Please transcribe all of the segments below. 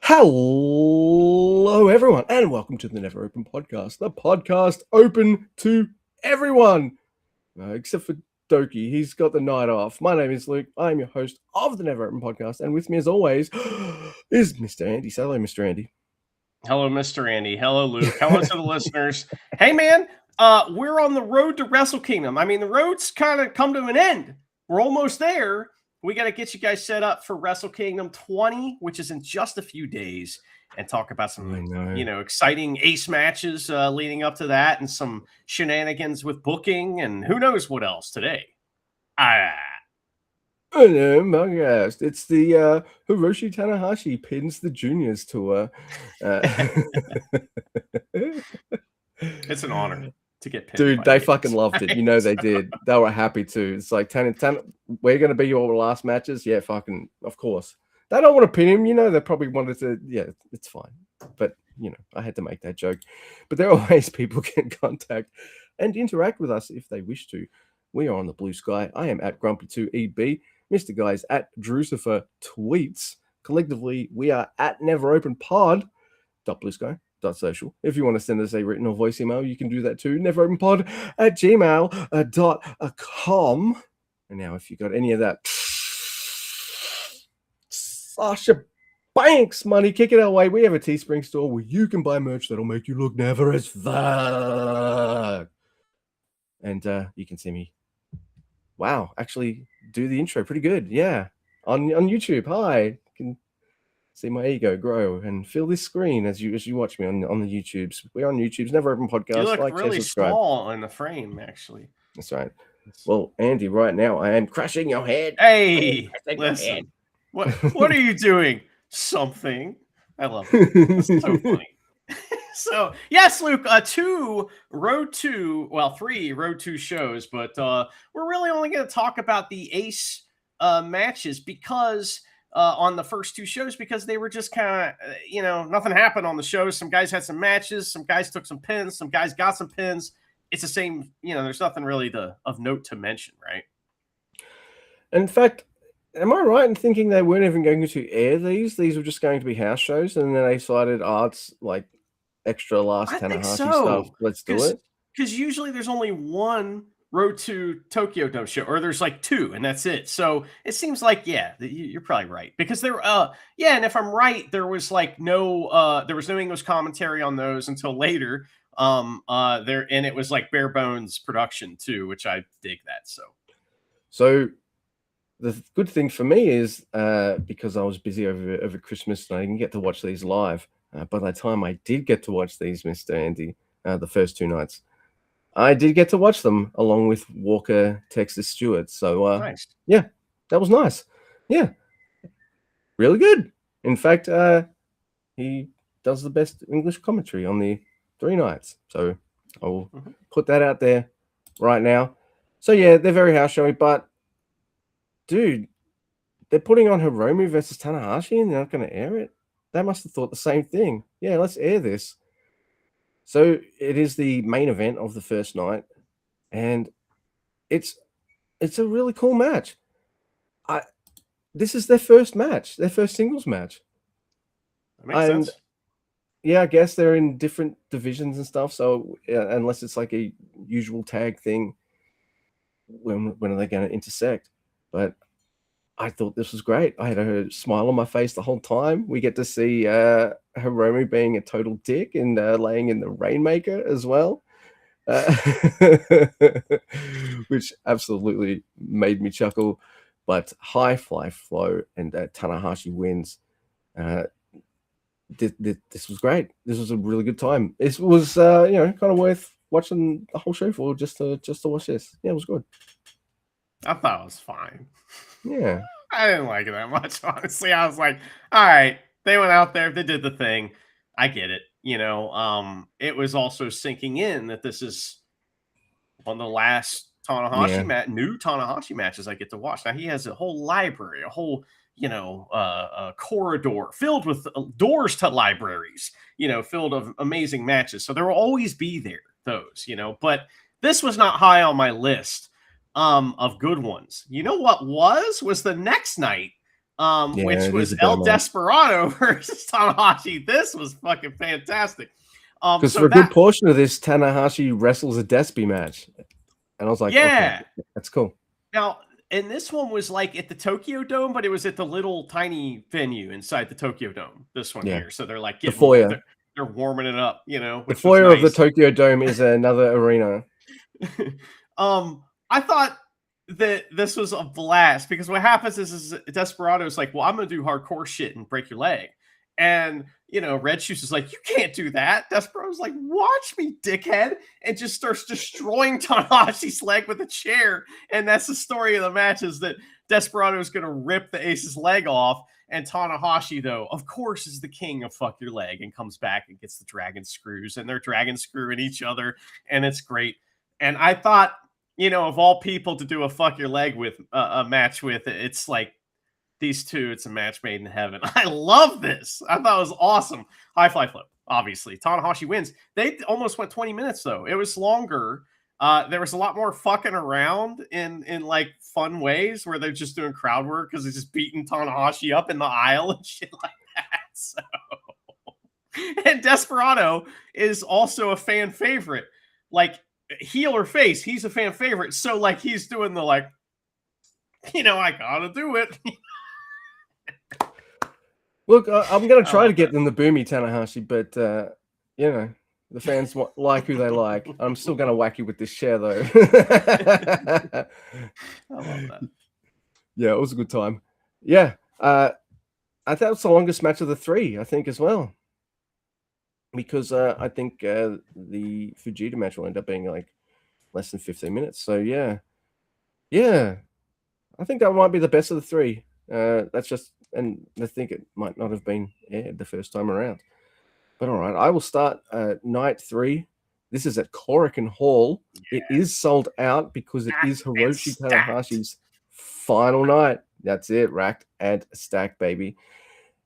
Hello, everyone, and welcome to the Never Open Podcast, the podcast open to everyone, except for Doki. He's got the night off. My name is Luke. I'm your host of the Never Open Podcast, and with me, as always, is Mr. Andy. Say hello, Mr. Andy. Hello, Mr. Andy. Hello, Luke. Hello to the listeners. Hey, man, we're on the road to Wrestle Kingdom. I mean, the road's kind of come to an end. We're almost there. We got to get you guys set up for Wrestle Kingdom 20, which is in just a few days, and talk about some, exciting ace matches leading up to that, and some shenanigans with booking, and who knows what else today. Hello, my guest. It's the Hiroshi Tanahashi pins the juniors tour. It's an honor to get pinned. Dude, they fucking loved it. You know they did. They were happy to. It's like, we're going to be your last matches? Yeah, fucking, of course. They don't want to pin him. You know, they probably wanted to. Yeah, it's fine. But, I had to make that joke. But there are ways people can contact and interact with us if they wish to. We are on the Blue Sky. I am at Grumpy2EB. Mr. Guys at Drucifer Tweets. Collectively, we are at NeverOpenPod.bluesky.social. If you want to send us a written or voice email, you can do that too. NeverOpenPod@gmail.com. And now, if you got any of that Sasha Banks money, kick it our way. We have a Teespring store where you can buy merch that'll make you look never as fuck. And you can see me. Wow, actually do the intro pretty good. Yeah, on YouTube. Hi, you can see my ego grow and feel this screen as you watch me on the YouTubes. We're on YouTube's Never Open Podcast. You look really small in the frame, actually. That's right. Well, Andy, right now I am crushing your head. Hey, listen. What are you doing? Something. I love it. That's so funny. So, yes, Luke, three Road 2 shows, but we're really only going to talk about the Ace matches because on the first two shows, because they were just kind of, nothing happened on the shows. Some guys had some matches, some guys took some pins, some guys got some pins. It's the same, there's nothing really of note to mention, right? In fact, am I right in thinking they weren't even going to air these? These were just going to be house shows, and then they decided, it's like extra last Tanahashi stuff. Let's do it. Because usually there's only one Road to Tokyo Dome show, or there's like two, and that's it. So it seems like, you're probably right. Because there, and if I'm right, there was like no English commentary on those until later. And it was like bare bones production too, which I dig that. So the good thing for me is because I was busy over Christmas and I didn't get to watch these live. By the time I did get to watch these, Mr. Andy, the first two nights, I did get to watch them along with Walker, Texas Stewart. So, nice. Yeah, that was nice. Yeah, really good. In fact, he does the best English commentary on the 3 nights. So I'll put that out there right now. So, yeah, they're very house showy, but dude, they're putting on Hiromu versus Tanahashi and they're not going to air it? They must have thought the same thing. Yeah, let's air this. So it is the main event of the first night, and it's a really cool match. This is their first match, their first singles match. That makes sense. Yeah, I guess they're in different divisions and stuff. So unless it's like a usual tag thing, when are they going to intersect? But I thought this was great. I had a smile on my face the whole time. We get to see Hiromu being a total dick and laying in the Rainmaker as well, which absolutely made me chuckle. But high fly flow and Tanahashi wins. This was great. This was a really good time. This was kind of worth watching the whole show for just to watch this. Yeah, it was good. I thought it was fine. Yeah. I didn't like it that much, honestly. I was like, all right, they went out there, they did the thing. I get it. It was also sinking in that this is one of the last new Tanahashi matches I get to watch. Now he has a whole library, a whole, a corridor filled with doors to libraries, filled of amazing matches. So there will always be those, but this was not high on my list of good ones. You know what was the next night which it was is a El better match. Desperado versus Tanahashi. This was fucking fantastic. Because So for a that good portion of this, Tanahashi wrestles a Despy match. And I was like, yeah. okay, that's cool. Now, and this one was like at the Tokyo Dome, but it was at the little tiny venue inside the Tokyo Dome. This one here, so they're like The getting foyer. they're warming it up, you know. The Which was foyer of the nice. Tokyo Dome is another arena. I thought that this was a blast because what happens is Desperado's like, well, I'm gonna do hardcore shit and break your leg. And you know, Red Shoes is like, you can't do that. Desperado's like, watch me, dickhead, and just starts destroying Tanahashi's leg with a chair. And that's the story of the match, is that Desperado is gonna rip the Ace's leg off. And Tanahashi, though, of course, is the king of fuck your leg and comes back and gets the dragon screws, and they're dragon screwing each other, and it's great. And I thought, you know, of all people to do a fuck your leg with a match with, it's like these two, it's a match made in heaven. I love this. I thought it was awesome. High fly flip, obviously. Tanahashi wins. They almost went 20 minutes, though. It was longer. There was a lot more fucking around in like fun ways where they're just doing crowd work because they're just beating Tanahashi up in the aisle and shit like that. So, and Desperado is also a fan favorite. Like, heel or face, he's a fan favorite. So, like, he's doing the like, you know, I gotta do it. Look, I'm going to try to get them the boomy Tanahashi, but, you know, the fans like who they like. I'm still going to whack you with this chair, though. I love that. Yeah, it was a good time. Yeah. I thought it was the longest match of the three, I think, as well. Because I think the Fujita match will end up being like less than 15 minutes. So, yeah. Yeah. I think that might be the best of the three. That's just, and I think it might not have been aired the first time around. But all right, I will start night 3. This is at Korakuen Hall. Yeah. It is sold out because it is Hiroshi Tanahashi's final night. That's it, racked and stacked, baby.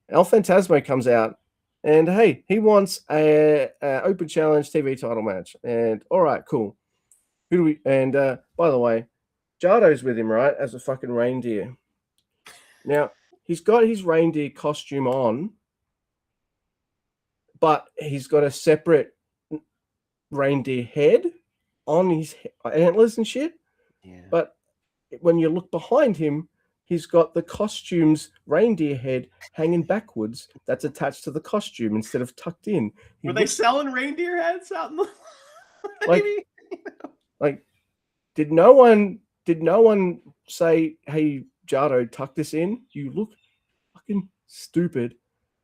El Phantasmo comes out, and hey, he wants a open challenge TV title match. And all right, cool. Who do we? And by the way, Jado's with him, right, as a fucking reindeer. Now, he's got his reindeer costume on, but he's got a separate reindeer head on his antlers and shit. Yeah. But when you look behind him, he's got the costume's reindeer head hanging backwards that's attached to the costume instead of tucked in. Were they selling reindeer heads out in the like did no one say, hey, Jado, tuck this in? You look fucking stupid.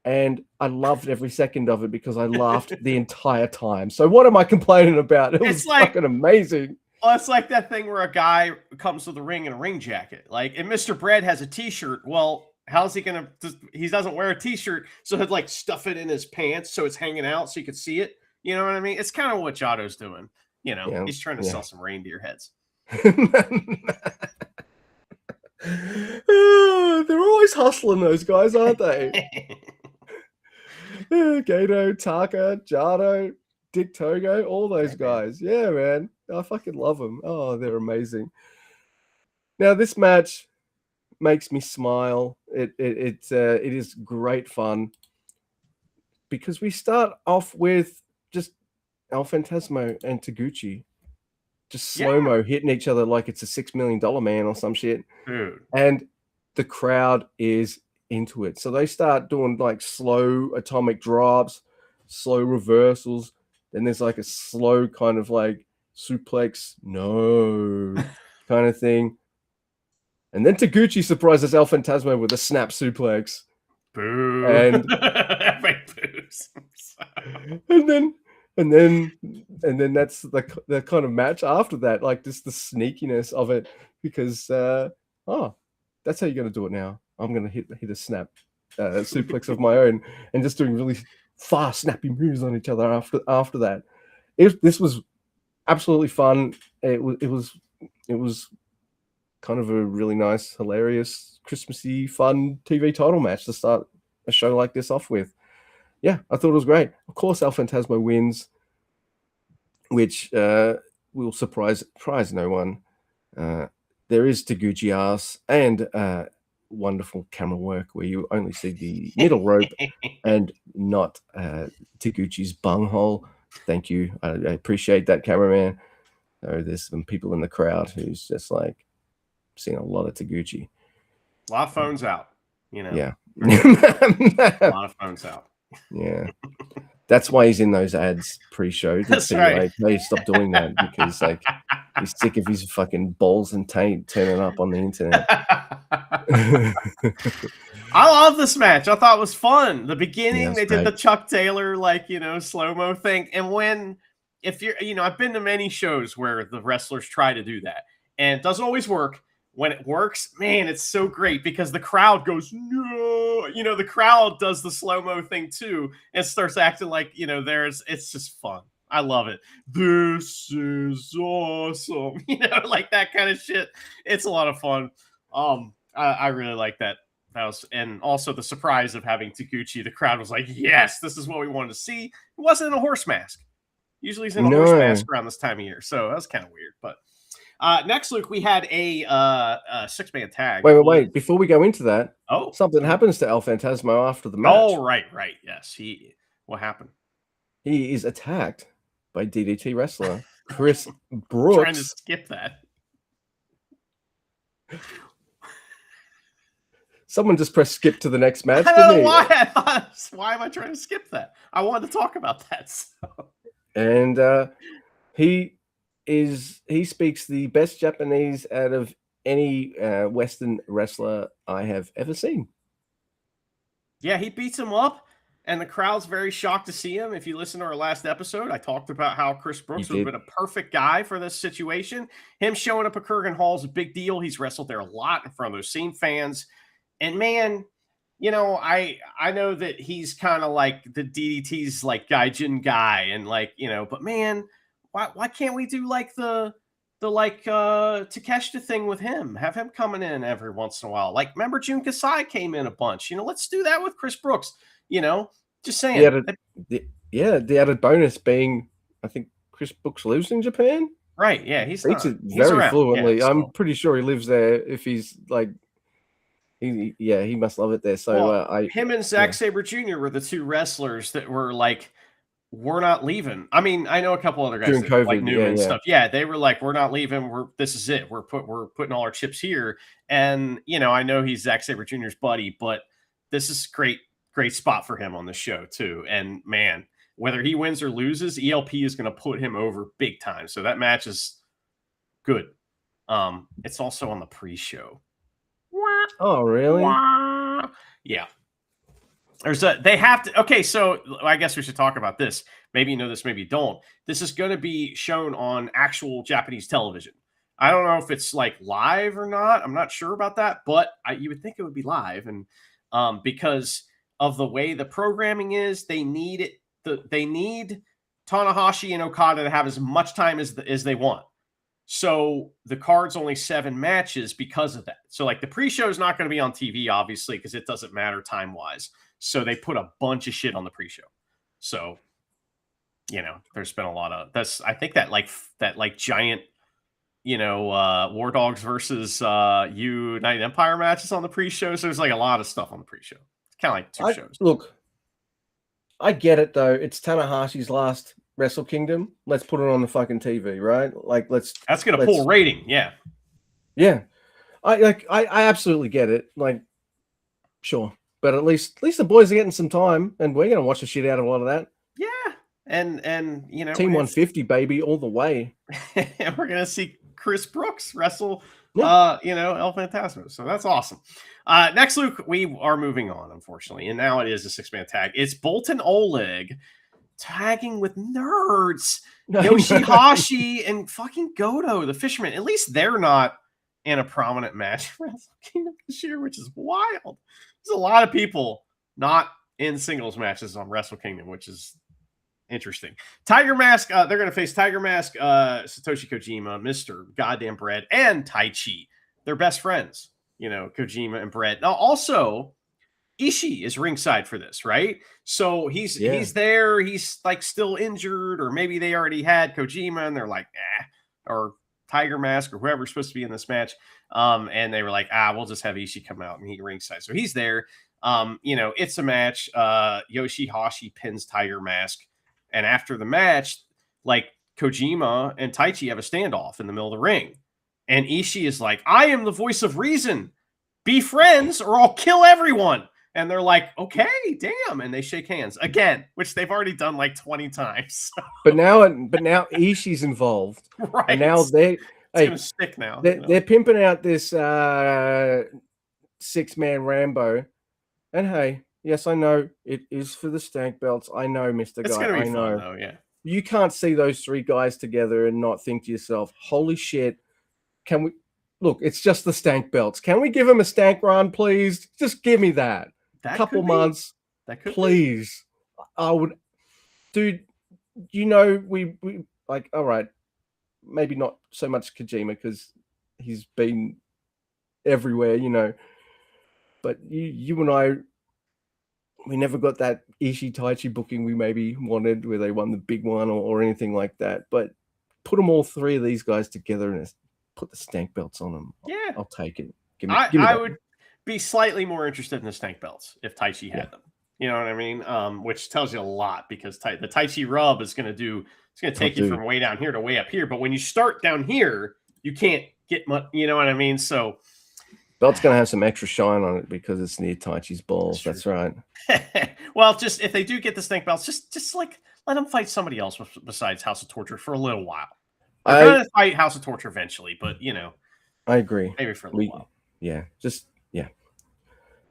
And I loved every second of it because I laughed the entire time. So what am I complaining about? It was like, fucking amazing. Well, it's like that thing where a guy comes with a ring and a ring jacket. Like, and Mr. Bread has a t-shirt. Well, how's he going to, he doesn't wear a t-shirt. So he'd like stuff it in his pants so it's hanging out so you could see it. You know what I mean? It's kind of what Jado's doing. You know, he's trying to sell some reindeer heads. They're always hustling, those guys, aren't they? Gato, Taka, Jado, Dick Togo, all those guys. Yeah, man. I fucking love them. Oh, they're amazing. Now, this match makes me smile. It is great fun because we start off with just El Phantasmo and Taguchi just slow-mo hitting each other like it's a $6 million man or some shit. Dude. And the crowd is into it. So they start doing like slow atomic drops, slow reversals. Then there's like a slow kind of like suplex, kind of thing. And then Taguchi surprises El Phantasmo with a snap suplex. Boo. And then that's the kind of match after that, like just the sneakiness of it, because that's how you're gonna do it now. I'm gonna hit a snap suplex of my own, and just doing really fast, snappy moves on each other after that. This was absolutely fun. It was kind of a really nice, hilarious, Christmassy, fun TV title match to start a show like this off with. Yeah, I thought it was great. Of course, El Phantasmo wins, which will surprise no one. There is Taguchi ass and wonderful camera work where you only see the middle rope and not Taguchi's bunghole. Thank you. I appreciate that, cameraman. There's some people in the crowd who's just like seen a lot of Taguchi. A lot of phones out, Yeah. A lot of phones out. Yeah. That's why he's in those ads pre-show. That's right. Like, hey, stop doing that, because like he's sick of his fucking balls and taint turning up on the internet. I love this match. I thought it was fun. The beginning, they did great. the Chuck Taylor, slow-mo thing. And if you're, I've been to many shows where the wrestlers try to do that, and it doesn't always work. When it works, man, it's so great because the crowd goes, no, the crowd does the slow-mo thing too and starts acting like, it's just fun. I love it. This is awesome. Like that kind of shit. It's a lot of fun. I really like that. And also the surprise of having Taguchi. The crowd was like, yes, this is what we wanted to see. It wasn't in a horse mask. Usually he's in a horse mask around this time of year. So that was kind of weird, but next, Luke, we had a 6-man tag. Wait. Before we go into that, something mm-hmm. happens to El Phantasmo after the match. Oh, right. Yes. What happened? He is attacked by DDT wrestler Chris Brooks. Trying to skip that. Someone just pressed skip to the next match. I don't know why. Why am I trying to skip that? I wanted to talk about that. So. And he speaks the best Japanese out of any Western wrestler I have ever seen. Yeah, he beats him up, and the crowd's very shocked to see him. If you listen to our last episode, I talked about how Chris Brooks would have been a perfect guy for this situation. Him showing up at Kurgan Hall is a big deal. He's wrestled there a lot in front of those same fans. And man, I know that he's kind of like the DDT's like Gaijin guy, and but man, why can't we do like the Takeshita thing with him? Have him coming in every once in a while. Like, remember Jun Kasai came in a bunch. Let's do that with Chris Brooks. Just saying. The added bonus being, I think Chris Brooks lives in Japan. Right. Yeah, he's very fluently. Yeah, I'm pretty sure he lives there. If he's like, he must love it there. So him and Zack Sabre Jr. were the two wrestlers that were like, we're not leaving. I mean, I know a couple other guys during COVID, like Newman and stuff. Yeah, they were like, we're not leaving. This is it. We're putting all our chips here. And I know he's Zack Sabre Jr.'s buddy, but this is great spot for him on the show too. And man, whether he wins or loses, ELP is going to put him over big time. So that match is good. It's also on the pre-show. Oh, really? Yeah. They have to. Okay, so I guess we should talk about this. Maybe you know this, maybe you don't. This is going to be shown on actual Japanese television. I don't know if it's like live or not. I'm not sure about that, but you would think it would be live. And because of the way the programming is, they need it. They need Tanahashi and Okada to have as much time as they want. So the card's only 7 matches because of that. So like the pre-show is not going to be on TV, obviously, because it doesn't matter time-wise. So they put a bunch of shit on the pre-show. So, there's been a lot of that's. I think that giant, War Dogs versus United Empire matches on the pre-show. So there's like a lot of stuff on the pre-show. It's kind of like 2 shows. Look, I get it though. It's Tanahashi's last Wrestle Kingdom. Let's put it on the fucking TV, right? Like That's gonna pull rating. Yeah. Yeah. I absolutely get it. Like, sure. But at least the boys are getting some time, and we're gonna watch the shit out of a lot of that. Yeah, and Team 150, baby, all the way. And we're gonna see Chris Brooks wrestle, El Phantasmo. So that's awesome. Next, Luke, we are moving on, unfortunately, and now it is a 6-man tag. It's Bolton Oleg tagging with nerds, Yoshihashi and fucking Goto, the Fisherman. At least they're not in a prominent match for Wrestle Kingdom this year, which is wild. There's a lot of people not in singles matches on Wrestle Kingdom, which is interesting. Tiger Mask, they're going to face Tiger Mask, Satoshi Kojima, Mr. Goddamn Bread, and Tai Chi. They're best friends, Kojima and Bread. Now, also, Ishii is ringside for this, right? So he's there. He's like still injured, or maybe they already had Kojima and they're like, or Tiger Mask or whoever's supposed to be in this match. And they were like, we'll just have Ishii come out and he ringside. So he's there. It's a match. Yoshihashi pins Tiger Mask. And after the match, like Kojima and Taichi have a standoff in the middle of the ring. And Ishii is like, I am the voice of reason. Be friends or I'll kill everyone. And they're like, okay, damn. And they shake hands again, which they've already done like 20 times. So. But now Ishii's involved. Right. And now it's gonna stick now. They're pimping out this 6-man Rambo. And hey, yes, I know it is for the stank belts. I know, Mr. It's Guy. gonna be I fun, know. though, yeah. You can't see those 3 guys together and not think to yourself, holy shit, can we look, it's just the stank belts. Can we give them a stank run, please? Just give me that. Couple months. That could please. Be. I would, dude, we like, all right, maybe not so much Kojima because he's been everywhere, but you and I, we never got that Ishii Taichi booking we maybe wanted where they won the big one or anything like that. But put them all 3 of these guys together and put the stank belts on them. Yeah. I'll take it. Give me that. I would be slightly more interested in the stank belts if Taichi had them. You know what I mean? Which tells you a lot because the Taichi rub is going to take you from way down here to way up here. But when you start down here, you can't get much, you know what I mean? So belt's going to have some extra shine on it because it's near Taichi's balls. That's right. Well, just if they do get the stank belts, just like let them fight somebody else besides House of Torture for a little while. They're going to fight House of Torture eventually, but I agree. Maybe for a little while. Yeah,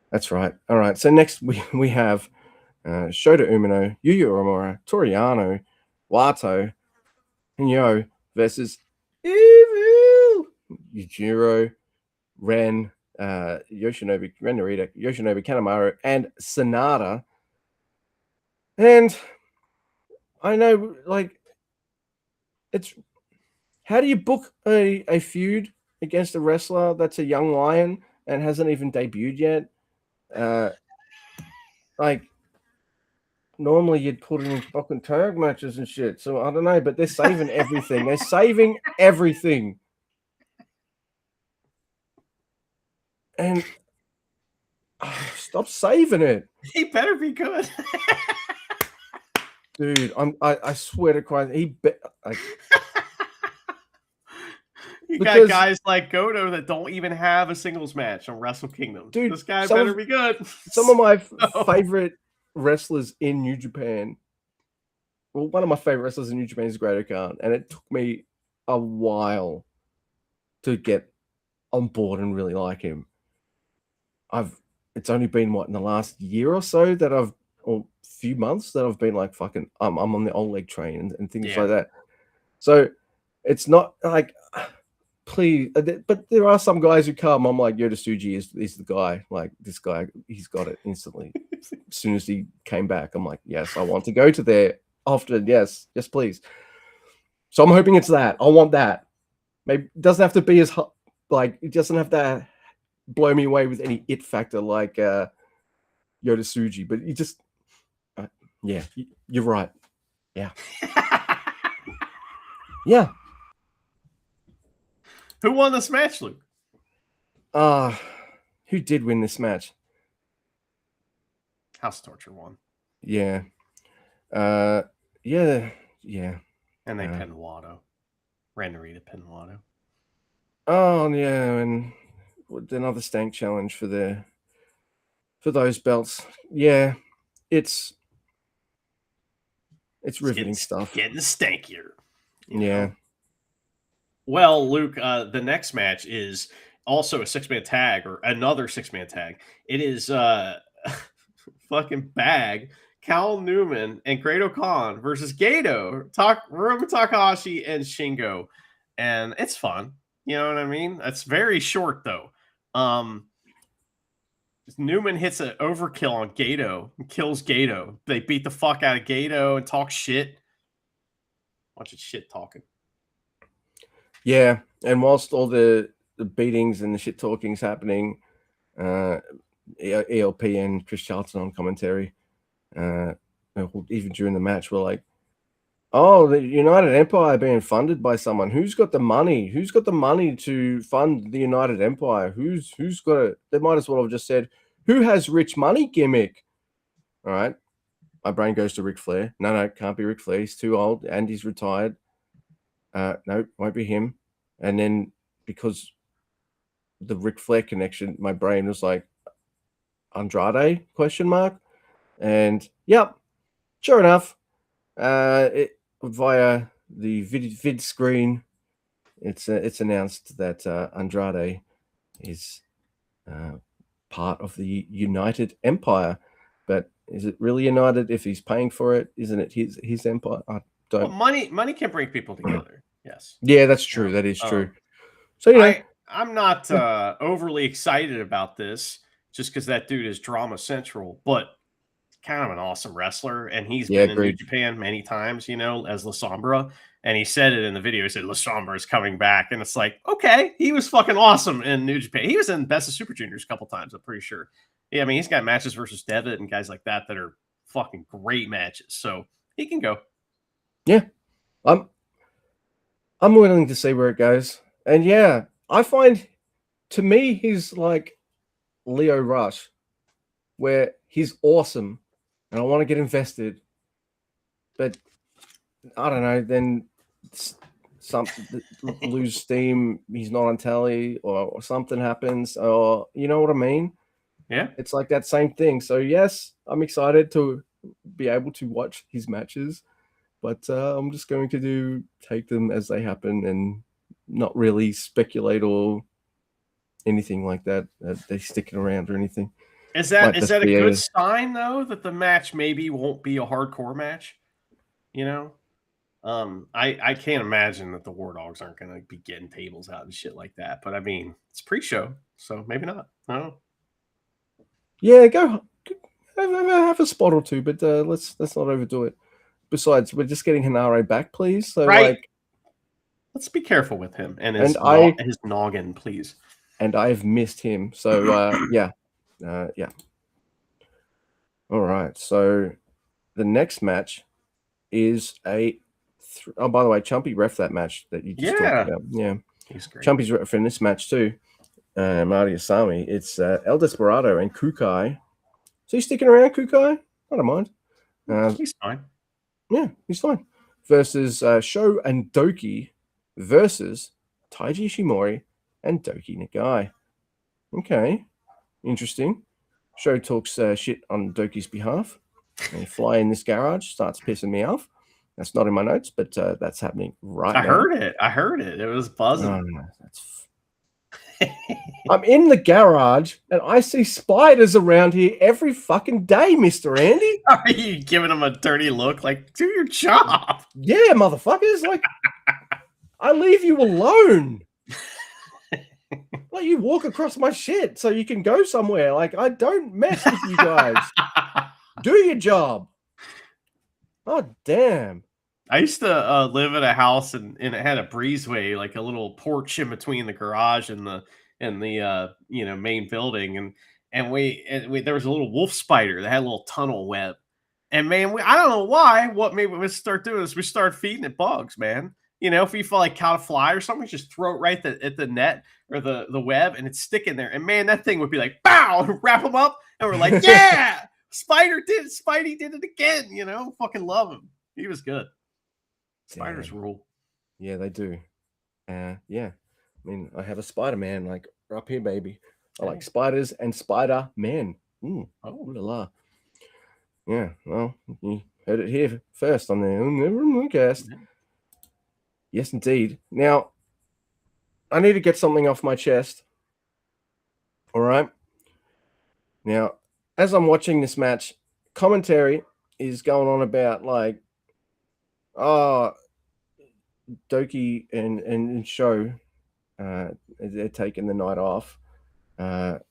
that's right. All right. So next we have Shota Umino, Yuya Uemura, Toriano, Wato, and versus Evil Yujiro, Ren, Yoshinobu Narita, Yoshinobu Kanemaru, and Sonata. And I know, like, it's how do you book a feud against a wrestler that's a young lion and hasn't even debuted yet? Like, normally you'd put it in fucking tag matches and shit. So I don't know, but they're saving everything. They're saving everything. And stop saving it. He better be good. Dude, I swear to Christ, you got guys like Goto that don't even have a singles match on Wrestle Kingdom. Dude, this guy better be good. Some of my favorite wrestlers in New Japan. Well, one of my favorite wrestlers in New Japan is Great Khan, and it took me a while to get on board and really like him. It's only been in the last year or so that or few months that I've been like fucking I'm on the old leg train and things like that. So it's not like please, but there are some guys who come. I'm like Yota Tsuji is the guy. Like this guy, he's got it instantly. As soon as he came back, I'm like, yes, I want to go to there often. Yes, please. So I'm hoping it's that. I want that. Maybe it doesn't have to be as like it doesn't have to blow me away with any it factor like Yota Tsuji, but you just yeah, you're right. Yeah. Yeah. Who won this match, Luke? Who did win this match? House Torture won. Yeah. And they pinned Watto. Ran Narita pinned Watto. Oh yeah, and another stank challenge for those belts. Yeah, it's riveting stuff. Getting stankier. Yeah. Well, Luke, the next match is also a 6-man tag or another 6-man tag. It is fucking Bag, Cal Newman, and Great Khan versus Gato, Hiromu Takahashi, and Shingo. And it's fun. You know what I mean? It's very short, though. Newman hits an overkill on Gato and kills Gato. They beat the fuck out of Gato and talk shit. Bunch of shit talking. Yeah, and whilst all the beatings and the shit talking's happening, ELP and Chris Charlton on commentary, even during the match, were like, Oh, the United Empire being funded by someone. Who's got the money? Who's got the money to fund the United Empire? Who's got it? They might as well have just said, who has rich money gimmick? All right. My brain goes to Ric Flair. No, can't be Ric Flair. He's too old and he's retired. No, won't be him. And then because the Ric Flair connection, my brain was like, Andrade, question mark. And yep, sure enough, via the vid screen, it's announced that Andrade is part of the United Empire. But is it really united if he's paying for it? Isn't it his empire? I don't. Well, money can bring people together. Yes. Yeah, that's true. That is true. So I'm not overly excited about this just because that dude is drama central, but kind of an awesome wrestler, and he's been in New Japan many times, as La Sombra, and he said it in the video. He said La Sombra is coming back, and it's like, okay, he was fucking awesome in New Japan. He was in Best of Super Juniors a couple times, I'm pretty sure. Yeah, I mean, he's got matches versus Devitt and guys like that are fucking great matches, so he can go. Yeah, I'm willing to see where it goes, and yeah, I find, to me, he's like Leo Rush, where he's awesome, and I want to get invested, but I don't know, then lose steam, he's not on telly, or something happens, or you know what I mean? Yeah. It's like that same thing. So yes, I'm excited to be able to watch his matches, but I'm just going to take them as they happen and not really speculate or anything like that. They sticking around or anything. Is that a good sign though, that the match maybe won't be a hardcore match? I can't imagine that the War Dogs aren't going to be getting tables out and shit like that. But I mean, it's pre-show, so maybe not. I don't know. Yeah, go have a spot or two, but let's not overdo it. Besides, we're just getting Hinare back, please. So right. Let's be careful with him and his noggin, please. And I've missed him. So yeah. All right. So the next match is oh, by the way, Chumpy ref that match that you just talked about. Yeah. He's great. Chumpy's ref in this match too. Marty Asami. It's El Desperado and Kukai. So he's sticking around, Kukai? I don't mind. He's fine. Yeah, he's fine. Versus Sho and Doki versus Taiji Ishimori and Doki Nagai. Okay, interesting. Sho talks shit on Doki's behalf. They fly in this garage, starts pissing me off. That's not in my notes, but that's happening right now. I heard it. It was buzzing. Oh, no, I'm in the garage and I see spiders around here every fucking day, Mr. Andy. Are you giving them a dirty look? Like, do your job. Yeah, motherfuckers. Like, I leave you alone. Like, you walk across my shit so you can go somewhere. Like, I don't mess with you guys. Do your job. Oh, damn. I used to live in a house and it had a breezeway, like a little porch in between the garage and the main building, and we there was a little wolf spider that had a little tunnel web, and man, I don't know why. What made we start doing is we start feeding it bugs, man. If we feel like caught a fly or something, just throw it right at the net or the web, and it's sticking there. And man, that thing would be like, bow, and wrap them up, and we're like, yeah, Spidey did it again. Fucking love him. He was good. Spiders rule. Yeah, they do. Yeah. I mean, I have a Spider-Man like up here, baby. I like spiders and Spider-Man. Oh la la. Yeah, well, you heard it here first on the Nevercast. Yes, indeed. Now, I need to get something off my chest. All right. Now, as I'm watching this match, commentary is going on about like, Doki and Sho, they're taking the night off, and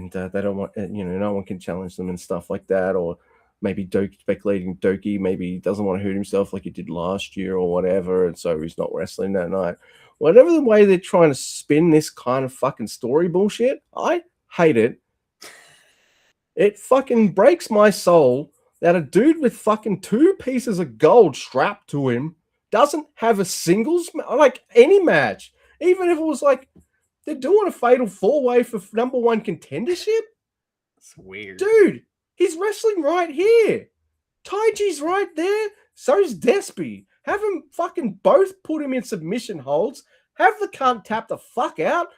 they don't want, no one can challenge them and stuff like that, or maybe speculating Doki maybe doesn't want to hurt himself like he did last year or whatever, and so he's not wrestling that night. Whatever the way they're trying to spin this kind of fucking story bullshit, I hate it. It fucking breaks my soul that a dude with fucking 2 pieces of gold strapped to him doesn't have a singles, like any match, even if it was like they're doing a fatal 4-way for #1 contendership. It's weird. Dude, he's wrestling right here. Taiji's right there. So's Despy. Have them fucking both put him in submission holds. Have the cunt tap the fuck out.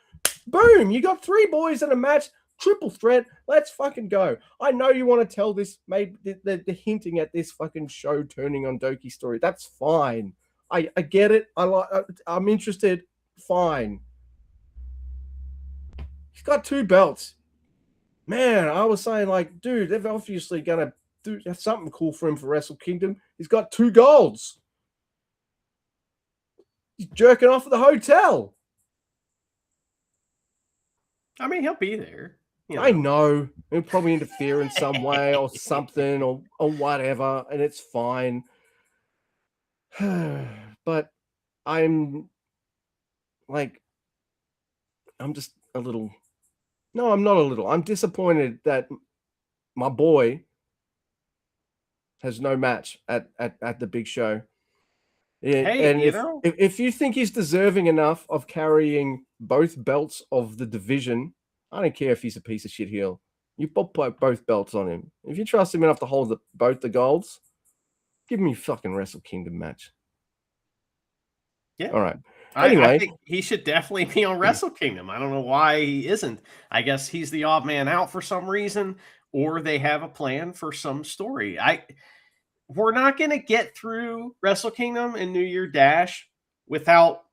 Boom, you got 3 boys in a match. Triple threat. Let's fucking go. I know you want to tell this, maybe they're hinting at this fucking show turning on Doki's story. That's fine. I get it. I'm interested. Fine. He's got 2 belts. Man, I was saying, like, dude, they're obviously going to do something cool for him for Wrestle Kingdom. He's got 2 golds. He's jerking off at the hotel. I mean, he'll be there. You know. I know. He'll probably interfere in some way or something or whatever, and it's fine. But I'm just a little... No, I'm not a little. I'm disappointed that my boy has no match at the big show. Hey, and if you think he's deserving enough of carrying both belts of the division, I don't care if he's a piece of shit heel. You put both belts on him. If you trust him enough to hold both the golds, give me a fucking Wrestle Kingdom match. Yeah. All right. Anyway, I think he should definitely be on Wrestle Kingdom. I don't know why he isn't. I guess he's the odd man out for some reason, or they have a plan for some story. We're not going to get through Wrestle Kingdom and New Year Dash without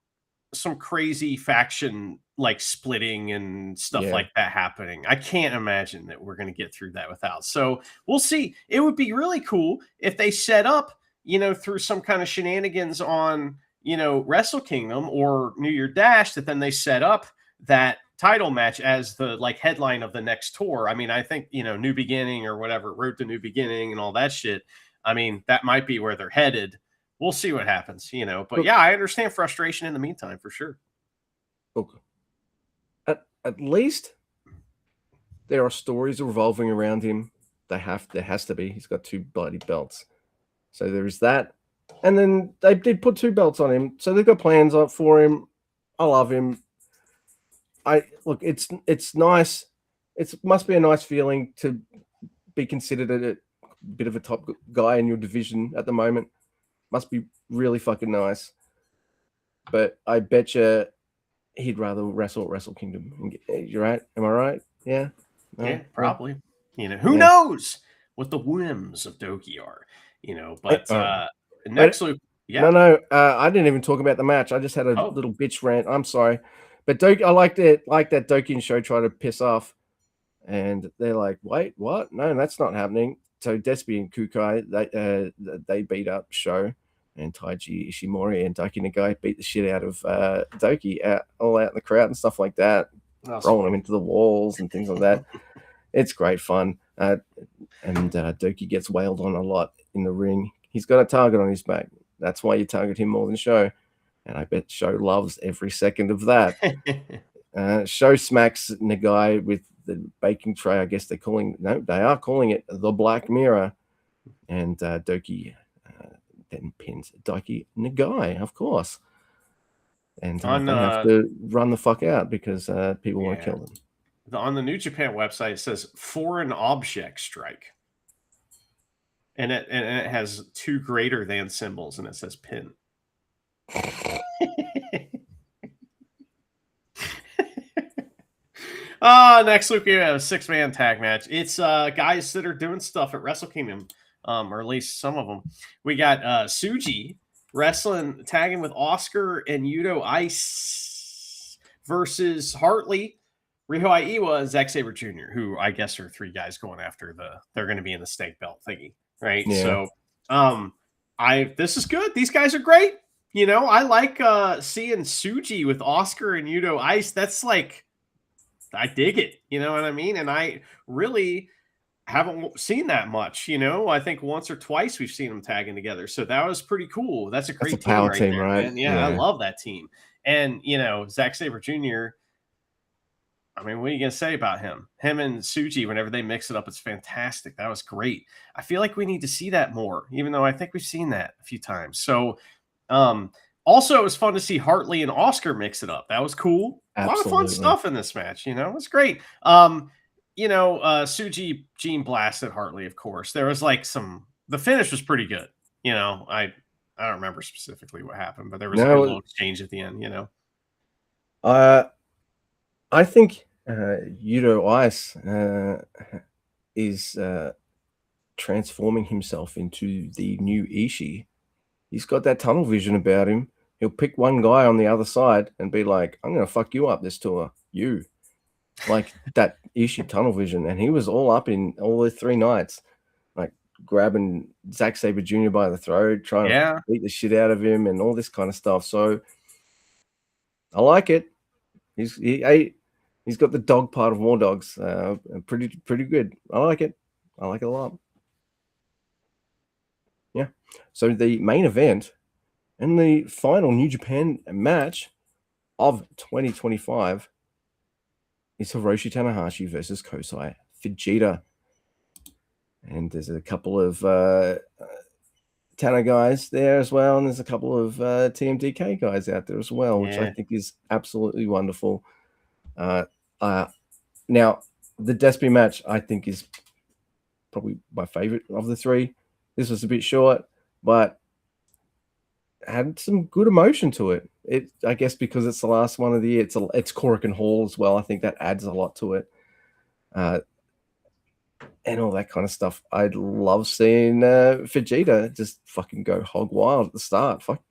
some crazy faction like splitting and stuff like that happening. I can't imagine that we're going to get through that without. So we'll see. It would be really cool if they set up, through some kind of shenanigans on, Wrestle Kingdom or New Year Dash, that then they set up that title match as the headline of the next tour. I mean, I think, New Beginning or whatever, Road to New Beginning and all that shit. I mean, that might be where they're headed. We'll see what happens, But yeah, I understand frustration in the meantime for sure. Okay. At least there are stories revolving around him. There has to be. He's got 2 bloody belts. So there's that. And then they did put 2 belts on him. So they've got plans up for him. I love him. It's nice. It must be a nice feeling to be considered a bit of a top guy in your division at the moment. Must be really fucking nice. But I bet you he'd rather wrestle at Wrestle Kingdom. You're right? Am I right? Yeah? No? Yeah, probably. Who knows what the whims of Doki are, but next week. Yeah. No, I didn't even talk about the match. I just had a little bitch rant. I'm sorry. But Doki, I like that Doki and Show try to piss off. And they're like, wait, what? No, that's not happening. So Despy and Kukai, they beat up Show, and Taiji Ishimori and Doki Nagai beat the shit out of Doki all out in the crowd and stuff like that, rolling him into the walls and things like that. It's great fun. And Doki gets wailed on a lot in the ring. He's got a target on his back. That's why you target him more than Show. And I bet Show loves every second of that. Show smacks Nagai with the baking tray. I guess they are calling it the Black Mirror. And Doki then pins Doki Nagai, of course. And they have to run the fuck out because people want to kill them. On the New Japan website, it says foreign object strike. And it has 2 greater than symbols, and it says pin. Next week we have a 6-man tag match. It's guys that are doing stuff at Wrestle Kingdom, or at least some of them. We got Tsuji tagging with Oscar and Yuto Ice versus Hartley, Ryo Aiwa, and Zack Sabre Jr., who I guess are 3 guys going after they're going to be in the stake belt thingy, right? Yeah. So, this is good. These guys are great. I like seeing Tsuji with Oscar and Yuto Ice. That's I dig it. You know what I mean? And I really haven't seen that much. I think once or twice we've seen them tagging together. So that was pretty cool. That's a great team right there, right? Man. Yeah, I love that team. And, Zack Sabre Jr., I mean, what are you gonna say about him? Him and Suji, whenever they mix it up, it's fantastic. That was great. I feel like we need to see that more, even though I think we've seen that a few times. So, um, also, it was fun to see Hartley and Oscar mix it up. That was cool. A lot of fun Absolutely. stuff in this match. You know, it was great. Suji Jean blasted Hartley, of course. There was like the finish was pretty good. You know, I don't remember specifically what happened, but there was a good little exchange at the end. You know, I think Yudo Ice is transforming himself into the new Ishii. He's got that tunnel vision about him. He'll pick one guy on the other side and be like, I'm going to fuck you up this tour. You. Like that Ishii tunnel vision. And he was all up in all the 3 nights, like grabbing Zack Sabre Jr. by the throat, trying to beat the shit out of him and all this kind of stuff. So I like it. He's got the dog part of War Dogs. Pretty good. I like it. I like it a lot. Yeah. So the main event and the final New Japan match of 2025 is Hiroshi Tanahashi versus Kosei Fujita. And there's a couple of Tana guys there as well. And there's a couple of TMDK guys out there as well, which I think is absolutely wonderful. Now, the Despy match, I think, is probably my favorite of the 3. This was a bit short, but had some good emotion to it. I guess because it's the last one of the year. It's Korakuen Hall as well. I think that adds a lot to it. And all that kind of stuff. I'd love seeing Vegeta just fucking go hog wild at the start. Fuck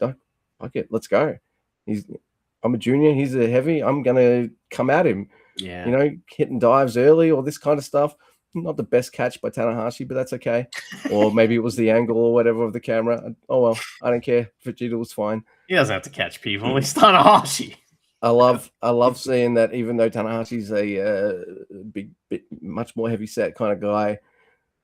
it, let's go. I'm a junior, he's a heavy. I'm gonna come at him. Yeah, you know, hitting dives early, or this kind of stuff. Not the best catch by Tanahashi, but that's okay. Or maybe it was the angle or whatever of the camera. Oh well, I don't care. Vegeta was fine. He doesn't have to catch people. He's Tanahashi. I love seeing that, even though Tanahashi's a bit much more heavy set kind of guy,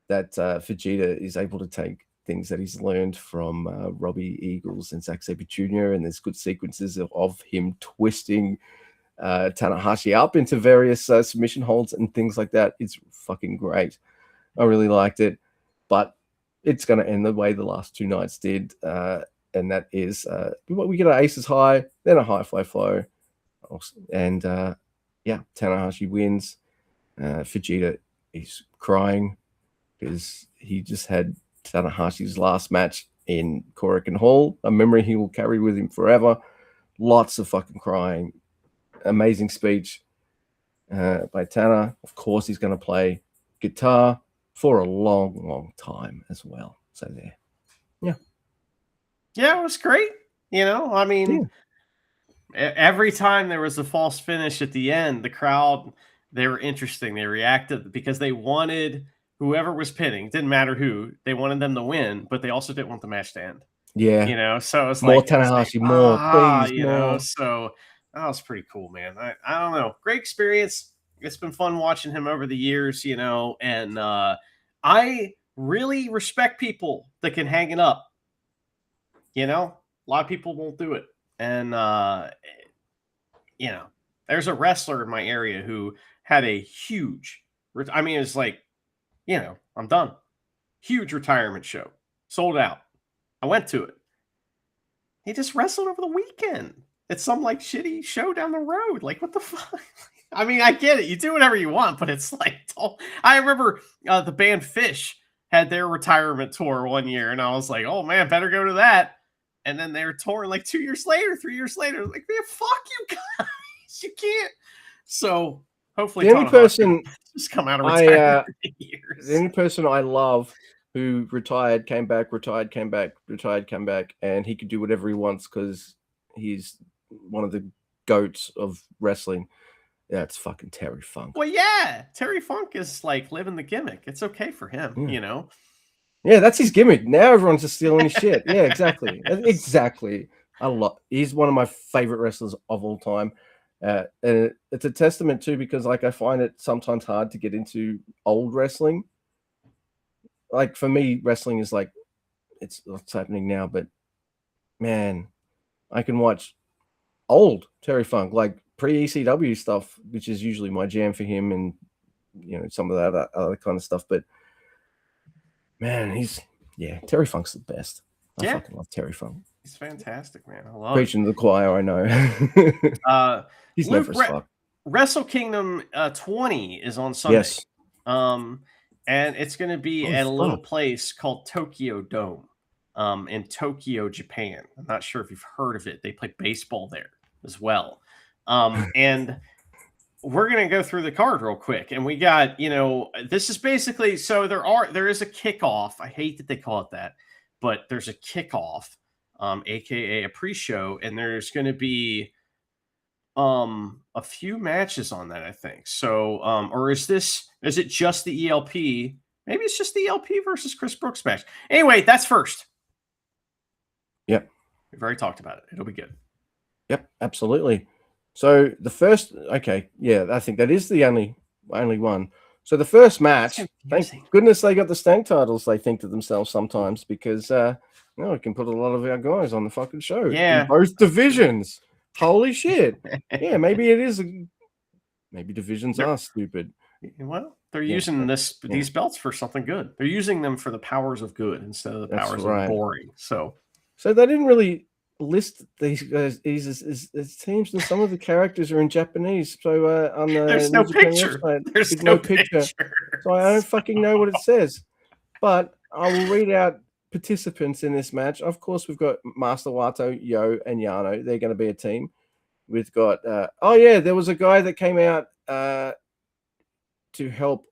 that Vegeta is able to take things that he's learned from Robbie Eagles and Zack Sabre Jr. And there's good sequences of him twisting Tanahashi up into various submission holds and things like that. It's fucking great. I really liked it, but it's going to end the way the last 2 nights did, and that is we get an aces high, then a high fly flow, and Tanahashi wins. Vegeta is crying because he just had Tanahashi's last match in Korakuen Hall, a memory he will carry with him forever. Lots of fucking crying. Amazing speech by Tana. Of course, he's going to play guitar for a long, long time as well. So there. Yeah, it was great. You know, I mean, every time there was a false finish at the end, the crowd, they were interesting. They reacted because they wanted whoever was pinning, didn't matter who, they wanted them to win, but they also didn't want the match to end. Yeah. You know, so it's more like Tanahashi, more, please, you more. know, so that was pretty cool, man. I don't know. Great experience. It's been fun watching him over the years, you know, and I really respect people that can hang it up. You know, a lot of people won't do it. And, you know, there's a wrestler in my area who had a huge, it's like, you know, I'm done. Huge retirement show. Sold out. I went to it. He just wrestled over the weekend. It's some like shitty show down the road. Like, what the fuck? I mean, I get it. You do whatever you want, but it's like, I remember the band Fish had their retirement tour one year, and I was like, oh man, better go to that. And then they're touring like 2 years later, 3 years later. Like, man, fuck you guys. You can't. So hopefully the only person just come out of retirement years. The only person I love who retired, came back, retired, came back, retired, came back, and he could do whatever he wants because he's one of the goats of wrestling. Yeah, it's fucking Terry Funk. Well, yeah, Terry Funk is like living the gimmick. It's okay for him, you know. Yeah, that's his gimmick. Now everyone's just stealing his shit. Yeah, exactly. Exactly. He's one of my favorite wrestlers of all time. And it's a testament too, because like I find it sometimes hard to get into old wrestling. Like for me, wrestling is like it's what's happening now, but man, I can watch old Terry Funk, like pre-ECW stuff, which is usually my jam for him, and some of that other kind of stuff. But man, Terry Funk's the best. I fucking love Terry Funk. He's fantastic, man. I love Preaching to the choir, I know. He's Luke, never as fuck. Wrestle Kingdom 20 is on Sunday. Yes. And it's going to be at a little place called Tokyo Dome in Tokyo, Japan. I'm not sure if you've heard of it. They play baseball there as well. And we're going to go through the card real quick. And we got, this is basically, so there is a kickoff. I hate that they call it that, but there's a kickoff, AKA a pre-show. And there's going to be a few matches on that, I think. So, or is it just the ELP? Maybe it's just the ELP versus Chris Brooks match. Anyway, that's first. Yep. We've already talked about it. It'll be good. Yep, absolutely. So the first, okay, yeah, I think that is the only one. So the first match, thank goodness they got the stank titles, they think to themselves sometimes, because we can put a lot of our guys on the fucking show. Yeah. In both divisions. Holy shit. Yeah, maybe it is. Maybe divisions are stupid. Well, they're using these belts for something good. They're using them for the powers of good instead of the powers of boring. So they didn't really list these teams, and some of the characters are in Japanese. So on the there's no picture. There's no picture. So I don't fucking know what it says. But I will read out participants in this match. Of course, we've got Master Wato, Yo, and Yano. They're going to be a team. We've got there was a guy that came out to help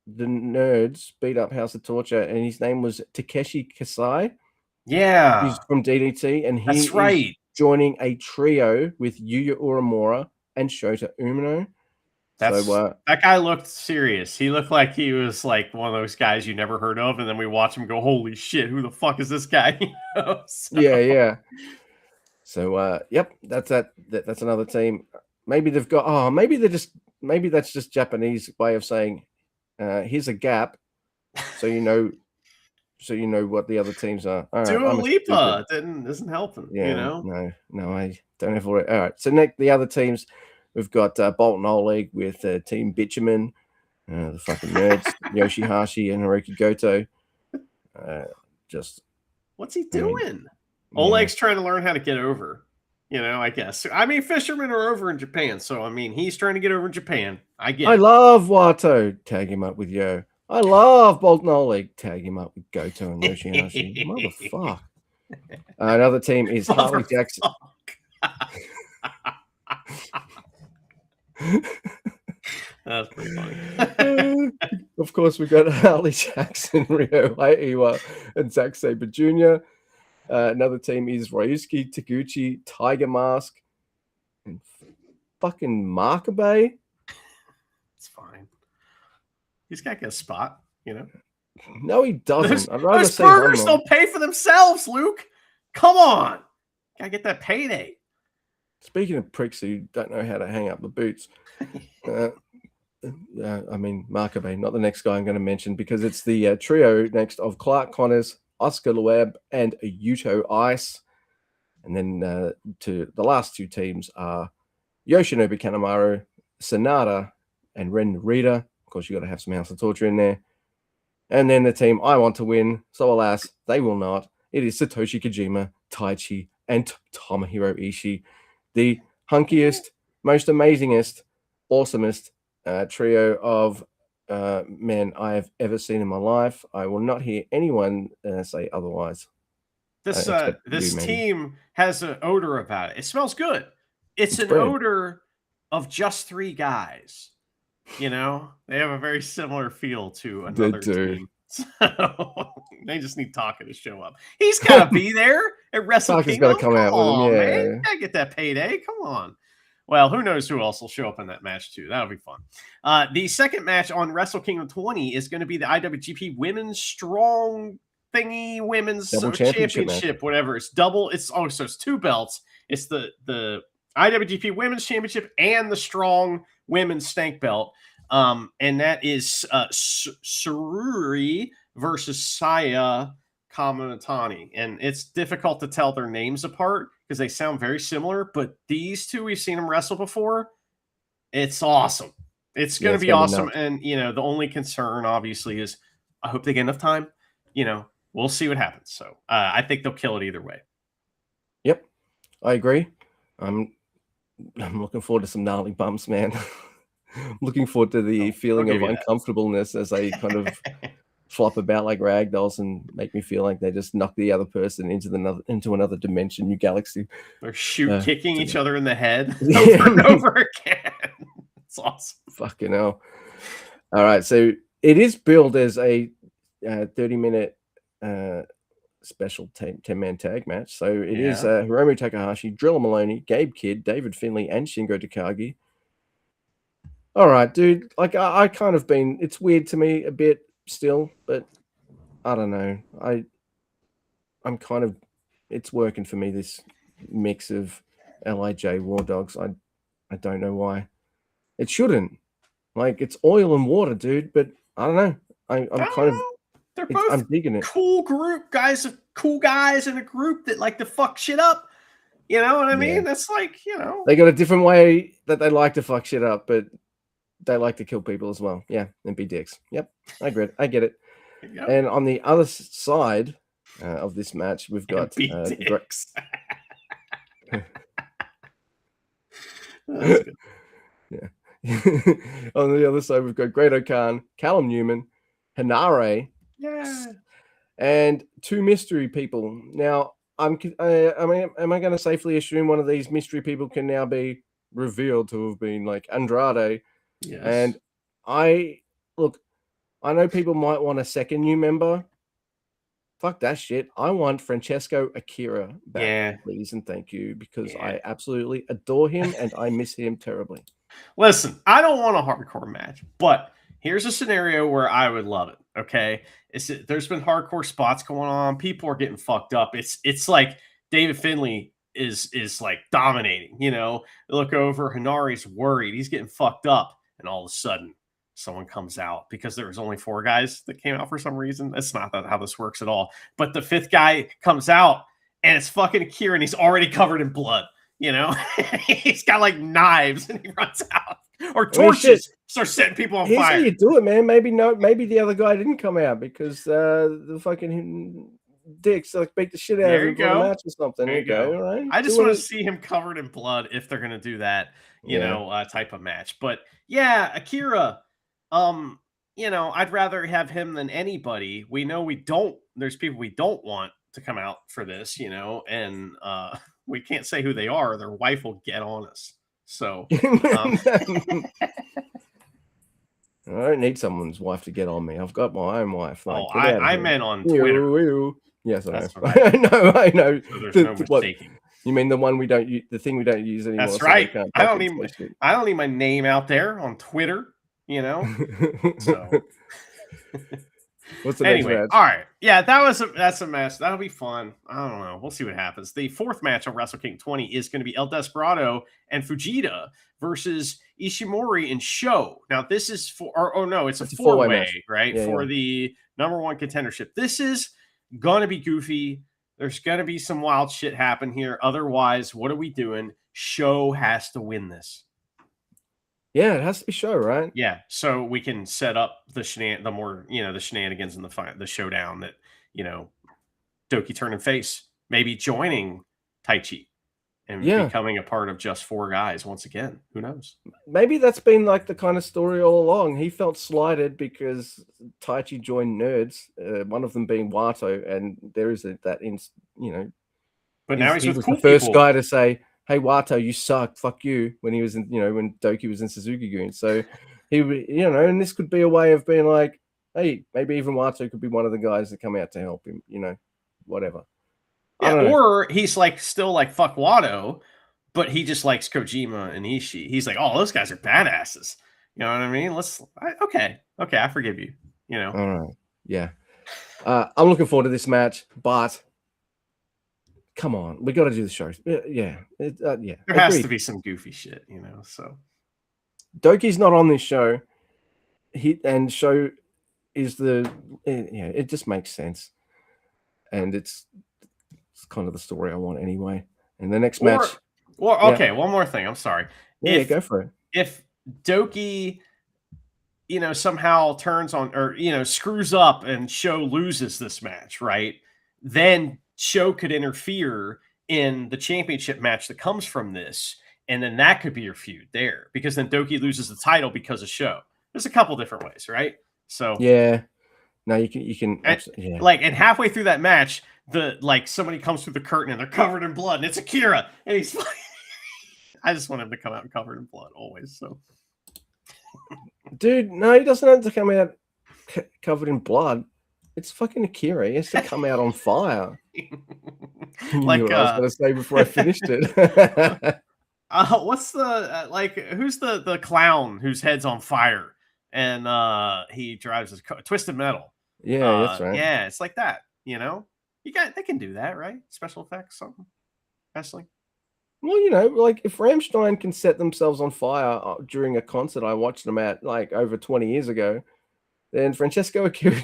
the nerds beat up House of Torture, and his name was Takeshi Kasai. Yeah, he's from DDT, and that's right. Is joining a trio with Yuya Uemura and Shota Umino. That guy looked serious. He looked like he was like one of those guys you never heard of, and then we watch him go, "Holy shit, who the fuck is this guy?" Yeah. So that's that's another team. Maybe they've got maybe that's just Japanese way of saying here's a gap, so you know what the other teams are. All Dua Lipa isn't helping. Yeah, no, I don't have all right. All right, so next the other teams, we've got Bolton Oleg with Team Bitumen, the fucking nerds, Yoshihashi and Hiroki Goto. What's he doing? Oleg's trying to learn how to get over. I guess. I mean, fishermen are over in Japan, so I mean, he's trying to get over in Japan. I get it. I love Wato. Tag him up with Yo. I love Bolton Oleg. Tag him up with Goto and Yoshihashi. Motherfuck. Another team is Harley Jackson. That's pretty funny. Of course, we got Harley Jackson, Ryo Aiwa, and Zack Sabre Jr. Another team is Ryusuke Taguchi, Tiger Mask, and fucking Makabe. It's fine. He's got to get a spot, No, he doesn't. Those burgers don't pay for themselves, Luke. Come on. Gotta get that payday. Speaking of pricks who don't know how to hang up the boots, I mean, Makabe, not the next guy I'm going to mention, because it's the trio next of Clark Connors, Oscar Loeb, and Yuto Ice. And then to the last two teams are Yoshinobu Kanemaru, Sonata, and Ren Narita. Of course, you got to have some House of Torture in there. And then the team I want to win, so alas, they will not. It is Satoshi Kojima, Taichi, and Tomohiro Ishii. The hunkiest, most amazingest, awesomest trio of men I have ever seen in my life. I will not hear anyone say otherwise. This team has an odor about it. It smells good. It's an odor of just three guys. They have a very similar feel to another team. So they just need Taka to show up. He's got to be there at Wrestle Kingdom. Taka's got to come out with him, yeah. Man. Gotta get that payday. Come on. Well, who knows who else will show up in that match, too. That'll be fun. The second match on Wrestle Kingdom 20 is going to be the IWGP Women's Strong Thingy Women's Championship, whatever. It's double. So it's two belts. It's the IWGP Women's Championship and the Strong Women's Stank Belt. And that is Sururi versus Saya Kaminatani, and it's difficult to tell their names apart because they sound very similar. But these two, we've seen them wrestle before. It's awesome. It's going to be awesome. And, the only concern, obviously, is I hope they get enough time. We'll see what happens. So I think they'll kill it either way. Yep, I agree. I'm looking forward to some gnarly bumps, man. I'm looking forward to the feeling of uncomfortableness as they kind of flop about like ragdolls and make me feel like they just knock the other person into another dimension, new galaxy. They're kicking each other in the head over and over again. It's awesome. Fucking hell. All right, so it is billed as a 30-minute special 10-man tag match. So it is Hiromu Takahashi, Drilla Maloney, Gabe Kidd, David Finlay, and Shingo Takagi. All right, dude. Like I kind of been. It's weird to me a bit still, but I don't know. I'm kind of. It's working for me. This mix of LIJ War Dogs. I don't know why. It shouldn't. Like it's oil and water, dude. But I don't know. They're both I'm digging it. Cool guys in a group that like to fuck shit up. You know what I mean? That's like, They got a different way that they like to fuck shit up, but they like to kill people as well. Yeah, and be dicks. Yep, I get it. And on the other side of this match, we've got dicks. Yeah. On the other side, we've got Great Khan, Callum Newman, Hanare, and two mystery people. Now, am I going to safely assume one of these mystery people can now be revealed to have been like Andrade? Yes. And I know people might want a second new member. Fuck that shit. I want Francesco Akira back, please and thank you, because I absolutely adore him and I miss him terribly. Listen, I don't want a hardcore match, but here's a scenario where I would love it. Okay, there's been hardcore spots going on. People are getting fucked up. It's like David Finlay is like dominating. Look over. Hanare's worried. He's getting fucked up, and all of a sudden, someone comes out because there was only 4 guys that came out for some reason. That's not how this works at all. But the 5th guy comes out, and it's fucking Akira, and he's already covered in blood. He's got like knives and he runs out or torches, starts setting people on fire. Here's how you do it, man. Maybe the other guy didn't come out because the fucking dicks like beat the shit out of him for the match or something. There you go. Right? I just want to see him covered in blood if they're gonna do that, type of match. But yeah, Akira, I'd rather have him than anybody. We know there's people we don't want to come out for this, and we can't say who they are. Their wife will get on us. So I don't need someone's wife to get on me. I've got my own wife. Like, I meant on Twitter. Yes, I know. I know. So there's no mistaking. You mean the one we don't use, the thing we don't use anymore? That's right. I don't need my name out there on Twitter. So. What's the next match? All right. Yeah, that's a match. That'll be fun. I don't know. We'll see what happens. The 4th match on Wrestle Kingdom 20 is going to be El Desperado and Fujita versus Ishimori and Sho. Now, this is it's a 4-way, right? For the number 1 contendership. This is going to be goofy. There's going to be some wild shit happen here. Otherwise, what are we doing? Sho has to win this. Yeah, it has to be Sho, right? Yeah, so we can set up the shenanigans in the showdown that, Doki turning face, maybe joining Taichi and becoming a part of just 4 guys once again. Who knows? Maybe that's been like the kind of story all along. He felt slighted because Taichi joined Nerds, one of them being Wato, and there is that But now he was the first guy to say, "Hey Wato, you suck. Fuck you." When he was in, when Doki was in Suzuki-gun. So he, and this could be a way of being like, hey, maybe even Wato could be one of the guys that come out to help him. Whatever. Yeah, or he's like still like fuck Watto, but he just likes Kojima and Ishii. He's like, oh, those guys are badasses. You know what I mean? Okay, I forgive you. All right, yeah. I'm looking forward to this match, but come on, we got to do the show. Yeah. There has to be some goofy shit, So Doki's not on this show. Sho is it just makes sense. and it's kind of the story I want anyway. And the next match. Well, okay, one more thing. I'm sorry. Yeah, go for it. If Doki, somehow turns on or screws up and Sho loses this match, right? Then Sho could interfere in the championship match that comes from this, and then that could be your feud there because then Doki loses the title because of Sho. There's a couple different ways, right? So yeah, no, you can absolutely, and halfway through that match, somebody comes through the curtain and they're covered in blood, and it's Akira, and he's like, I just want him to come out covered in blood always. So, dude, no, he doesn't have to come out covered in blood. It's fucking Akira. He has to come out on fire. Like what I was going to say before I finished it. What's the who's the clown whose head's on fire and he drives his car, Twisted Metal? Yeah, that's right. Yeah, it's like that. They can do that, right? Special effects, something wrestling. Well, like if Rammstein can set themselves on fire during a concert I watched them at like over 20 years ago, then Francesco Akira.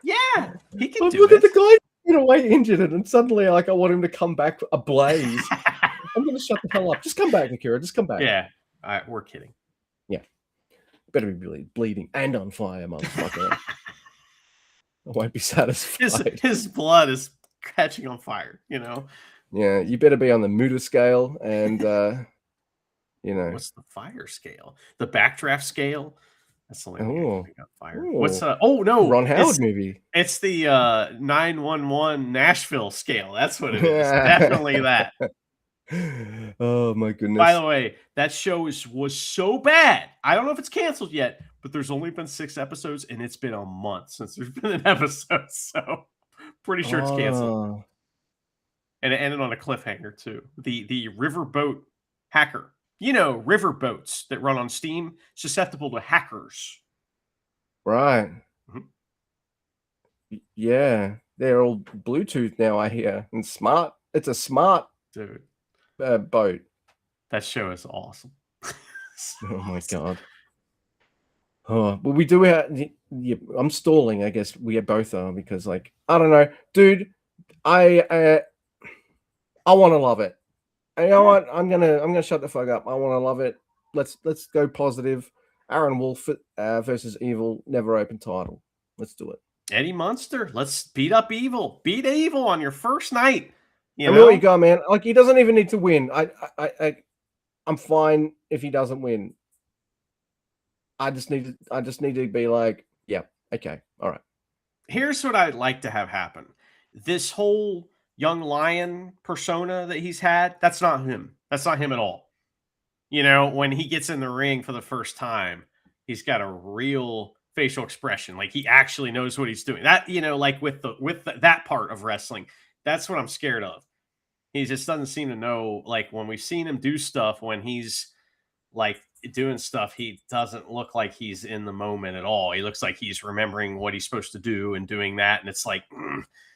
Yeah, he can do look it. At the guy in a way injured it, and suddenly like I want him to come back ablaze. I'm gonna shut the hell up. Just come back, Akira. Just come back. Yeah, we're kidding. Yeah, better be really bleeding and on fire, motherfucker. I won't be satisfied. His blood is catching on fire. Yeah, you better be on the Muda scale, and what's the fire scale? The backdraft scale. That's the only thing I got fire. Ooh. What's oh no, Ron Howard movie? It's the 911 Nashville scale. That's what it is. Definitely that. Oh my goodness! By the way, that show was so bad. I don't know if it's canceled yet, but there's only been 6 episodes, and it's been a month since there's been an episode. So pretty sure it's canceled. And it ended on a cliffhanger too. The riverboat hacker. River boats that run on steam, susceptible to hackers. Right. Mm-hmm. Yeah, they're all Bluetooth now, I hear, and smart. It's a smart dude boat. That show is awesome. Oh my god. Oh, but we do have. Yeah, I'm stalling. I guess we both are because, like, I don't know, dude. I want to love it. And you know what? I'm gonna shut the fuck up. I want to love it. Let's go positive. Aaron Wolf versus Evil, never open title. Let's do it. Eddie Munster, let's beat up Evil. Beat Evil on your first night. I mean, what you got, man? Like, he doesn't even need to win. I'm fine if he doesn't win. I just need to be like, yeah, okay, all right. Here's what I'd like to have happen. This whole young lion persona that he's had, that's not him. That's not him at all. When he gets in the ring for the first time, he's got a real facial expression. Like he actually knows what he's doing. That, like with that part of wrestling, that's what I'm scared of. He just doesn't seem to know, like when we've seen him do stuff, when he's like doing stuff, he doesn't look like he's in the moment at all. He looks like he's remembering what he's supposed to do and doing that. And it's like,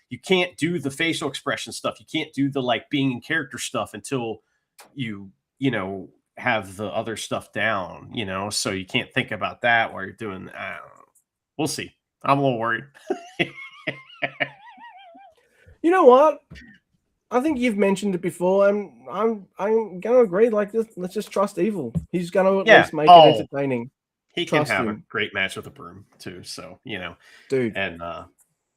you can't do the facial expression stuff. You can't do the like being in character stuff until you have the other stuff down, so you can't think about that while you're doing, I don't know. We'll see. I'm a little worried. You know what? I think you've mentioned it before. I'm gonna agree. Like, let's just trust Evil. He's gonna at least make it entertaining. He can have a great match with a broom too. So dude, and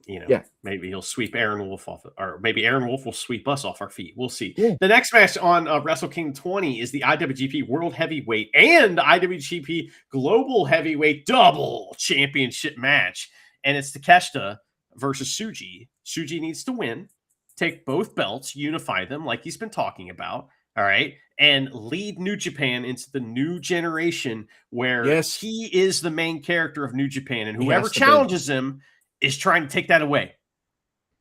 yeah, maybe he'll sweep Aaron Wolf off, or maybe Aaron Wolf will sweep us off our feet. We'll see. Yeah. The next match on Wrestle Kingdom 20 is the IWGP World Heavyweight and IWGP Global Heavyweight Double Championship match, and it's Takeshita versus Tsuji. Tsuji needs to win, take both belts, unify them like he's been talking about, all right, and lead New Japan into the new generation where he is the main character of New Japan, and whoever challenges him is trying to take that away.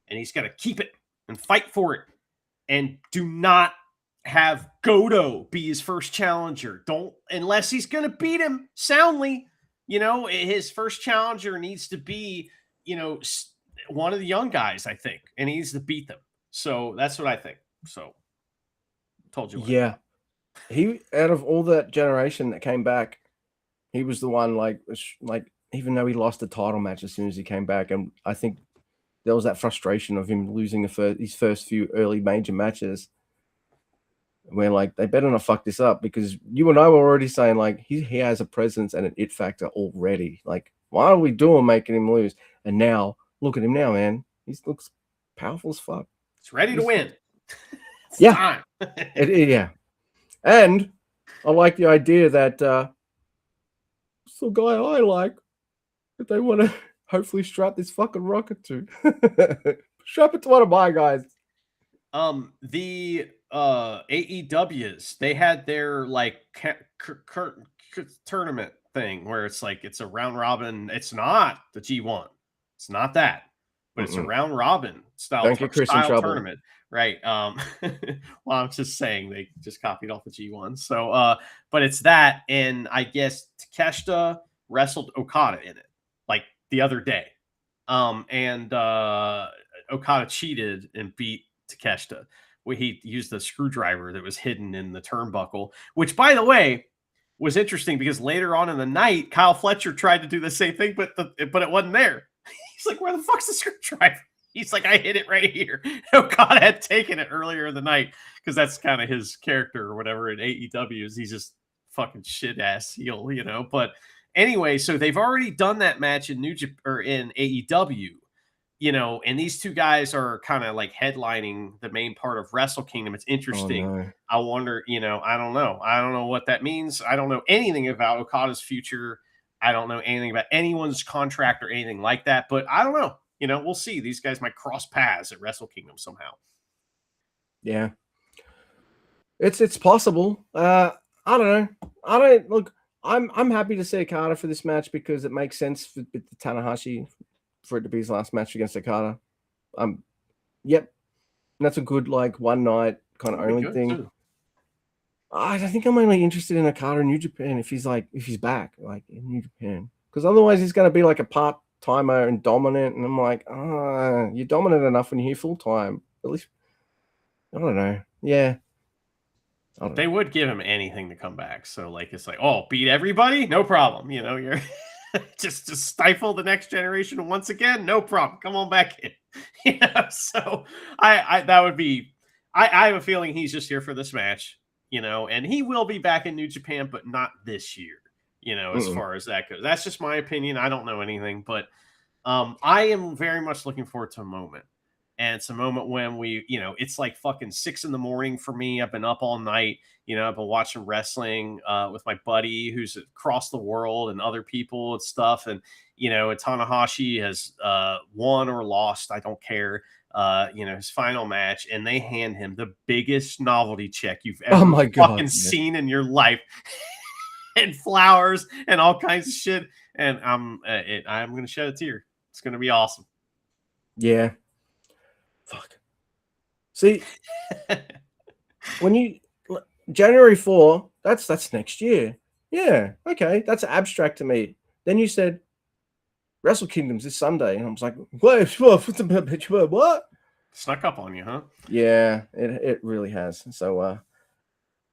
And he's got to keep it and fight for it. And do not have Goto be his first challenger. Don't, unless he's going to beat him soundly. His first challenger needs to be, one of the young guys, I think, and he needs to beat them. So that's what I think. So told you. Yeah. He, out of all that generation that came back, he was the one like, even though he lost the title match as soon as he came back. And I think there was that frustration of him losing his first few early major matches. Where like they better not fuck this up, because you and I were already saying like he has a presence and an it factor already. Like, why are we making him lose? And now look at him now, man. He looks powerful as fuck. He's ready to win. It's yeah, time. yeah. And I like the idea that it's the guy I like that they want to hopefully strap this fucking rocket to. Strap it to one of my guys. The AEWs, they had their like tournament thing where it's like it's a round robin. It's not the G1. It's not that, but it's a round robin style tournament, right? Well, I'm just saying they just copied off the G1. So, but it's that, and I guess Takeshita wrestled Okada in it like the other day, and Okada cheated and beat Takeshita, where he used the screwdriver that was hidden in the turnbuckle, which, by the way, was interesting because later on in the night, Kyle Fletcher tried to do the same thing, but it wasn't there. He's like, "Where the fuck's the screwdriver?" He's like, "I hid it right here." Okada had taken it earlier in the night because that's kind of his character or whatever in AEW. Is he's just fucking shit ass heel, you know? But anyway, so they've already done that match in New Japan or in AEW. You know, and these two guys are kind of like headlining the main part of Wrestle Kingdom. It's interesting. Oh, no. I wonder, you know, I don't know. I don't know what that means. I don't know anything about Okada's future. I don't know anything about anyone's contract or anything like that, but I don't know. You know, we'll see. These guys might cross paths at Wrestle Kingdom somehow. Yeah. It's possible. I don't know. I'm happy to see Okada for this match because it makes sense for Tanahashi for it to be his last match against Okada. Yep. And that's a good like one night kind of only thing. Too. I think I'm only interested in Okada in New Japan if he's back like in New Japan, because otherwise he's going to be like a part timer and dominant, and I'm like, you're dominant enough when you're here full time. At least I don't know. Yeah. They would give him anything to come back. So like it's like, oh, beat everybody, no problem. You know, you're just stifle the next generation once again, no problem. Come on back in. You know, so I that would be. I have a feeling he's just here for this match. You know, and he will be back in New Japan, but not this year. You know, as far as that goes, that's just my opinion. I don't know anything, but I am very much looking forward to a moment. And it's a moment when we, you know, it's like fucking 6 a.m. for me. I've been up all night. You know, I've been watching wrestling with my buddy who's across the world and other people and stuff. And, you know, Tanahashi has won or lost. I don't care. You know, his final match, and they hand him the biggest novelty check you've ever fucking seen in your life. And flowers and all kinds of shit. And I'm going to shed a tear. It's going to be awesome. Yeah. Fuck. See, when you January 4, that's next year. Yeah, okay, that's abstract to me. Then you said Wrestle Kingdom's this Sunday, and I was like, what? Snuck up on you, huh? Yeah, it really has. So,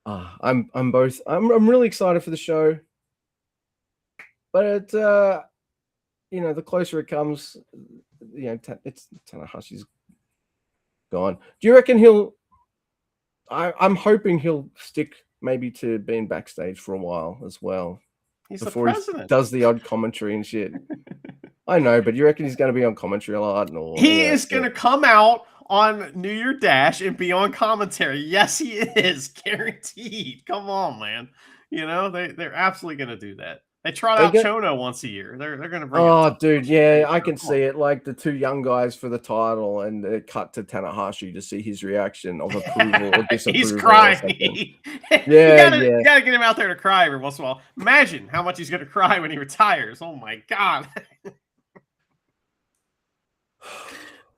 I'm really excited for the show, but you know, the closer it comes, you know, it's Tanahashi's gone. Do you reckon he'll? I'm hoping he'll stick maybe to being backstage for a while as well. He's before the president. He does the odd commentary and shit. I know, but you reckon he's going to be on commentary a lot? He is going to come out on New Year Dash and be on commentary. Yes, he is, guaranteed. Come on, man. You know they're absolutely going to do that. They trot out Chono once a year. They're going to bring. Oh, dude, yeah, I can see it. Like the two young guys for the title, and it cut to Tanahashi to see his reaction of approval or disapproval. He's crying. Yeah, you gotta get him out there to cry every once in a while. Imagine how much he's going to cry when he retires. Oh my god.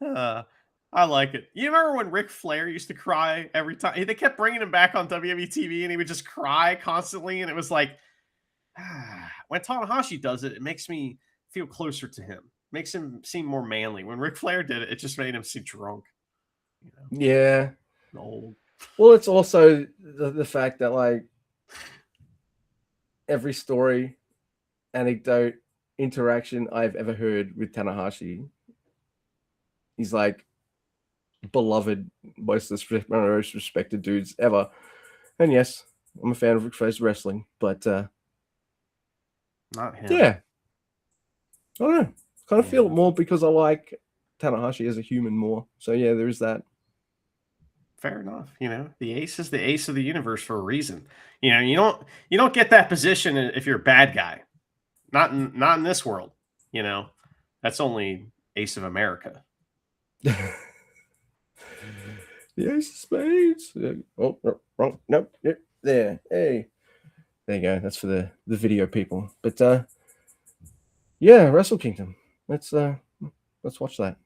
I like it. You remember when Ric Flair used to cry every time? They kept bringing him back on WWE TV, and he would just cry constantly, and it was like. When Tanahashi does it, it makes me feel closer to him. Makes him seem more manly. When Ric Flair did it, it just made him seem drunk. You know? Yeah. Old. Well, it's also the fact that like every story, anecdote, interaction I've ever heard with Tanahashi he's like beloved, most one of the most respected dudes ever. And yes, I'm a fan of Ric Flair's wrestling, but not him. Yeah, I don't know. Kind of feel it more because I like Tanahashi as a human more. So yeah, there is that. Fair enough. You know, the ace is the ace of the universe for a reason. You know, you don't get that position if you're a bad guy. Not in this world. You know, that's only Ace of America. The ace of spades. Oh, wrong. Nope. Yep. There. Hey. There you go. That's for the video people. But yeah, Wrestle Kingdom. Let's watch that.